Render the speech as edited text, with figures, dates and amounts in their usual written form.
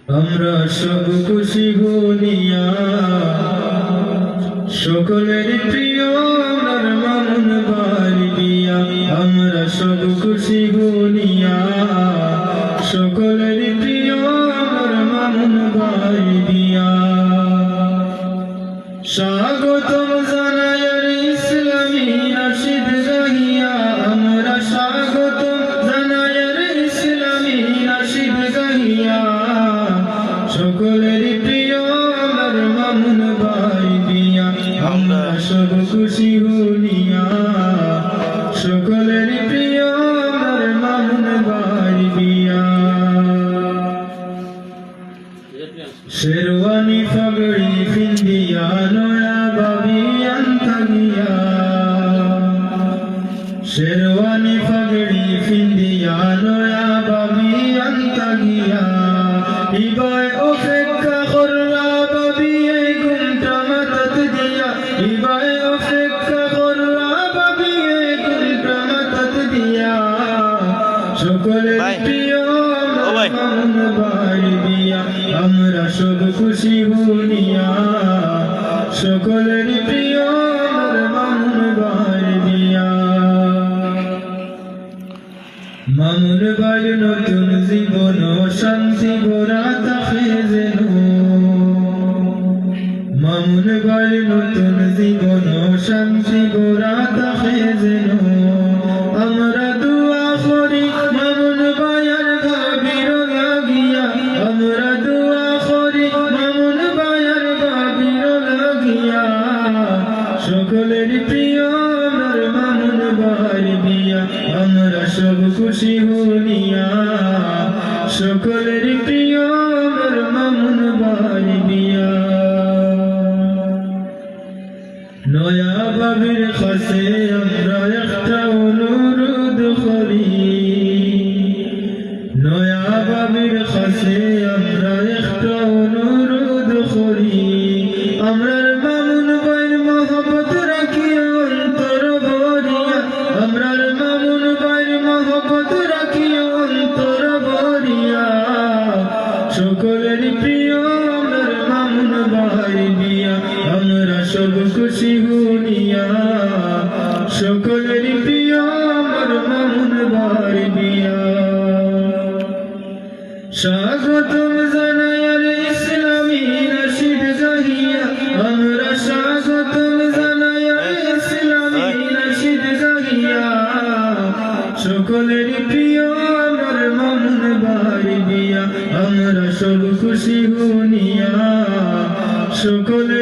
আমরা সব খুশি গুনিয়া সকলের প্রিয় আমার মামুন ভাই বিয়া। আমরা সব খুশি গুনিয়া সকলের প্রিয় আমার মামুন ভাই বিয়া। স্বাগতম জানাই ইসলামী নাশিদ গাহিয়া। আমরা স্বাগতম জানাই ইসলামী নাশিদ গাহিয়া সকলের প্রিয় আমার মামুন ভাই বিয়া। আমরা সব খুশি গুনিয়া সকলের প্রিয় আমার মামুন ভাই বিয়া। শেরওয়ানি পাগড়ি পিন্দিয়া নয়া বাবি আন্তাগিয়া। শেরওয়ানি পাগড়ি পিন্দিয়া নয়া বাবি আন্তাগিয়া। ইবাই অপেক্ষা করলা বাবি এই ঘুমটা মাথাত দিয়া। ইবাই অপেক্ষা করলা বাবি এই ঘুমটা মাথাত দিয়া সকলের প্রিয় মামুন ভাই বিয়া। আমরা সব খুশি গুনিয়া সকলের প্রিয় আমার মামুন ভাই বিয়া। মামুন ভাই নতুন জীবন শান্তি ভরা থাকে যেন। মামুন ভাই নতুন জীবন শান্তি ভরা থাকে যেন। আমরা দোয়া করি মামুন ভাইয়ের ভাবির লাগিয়া। আমরা দোয়া করি মামুন ভাইয়ের ভাবির লাগিয়া সকলের প্রিয় আমার মামুন ভাই বিয়া। আমরা সব খুশি গুনিয়া সকলের প্রিয় আমার মামুন ভাই বিয়া। নয়া বাবির কাছে আমরা একটা অনুরোধ করি। নয়া বাবির কাছে আমরা একটা অনুরোধ করি। আমরার মামুন ভাইয়ের মহব্বত রাখিয়া অন্তর ভরিয়া। আমরার মামুন ভাইয়ের মহব্বত রাখিয়া অন্তর ভরিয়া সকলের প্রিয় আমার মামুন ভাই বিয়া। আমরা সব খুশি গুনিয়া সকলের প্রিয় আমার মামুন ভাই বিয়া। স্বাগতম জানাই ইসলামী নাশিদ গাহিয়া। আমরা স্বাগতম জানাই ইসলামী নাশিদ গাহিয়া সকলের প্রিয় আমার মামুন ভাই বিয়া। আমরা সব খুশি গুনিয়া সকলের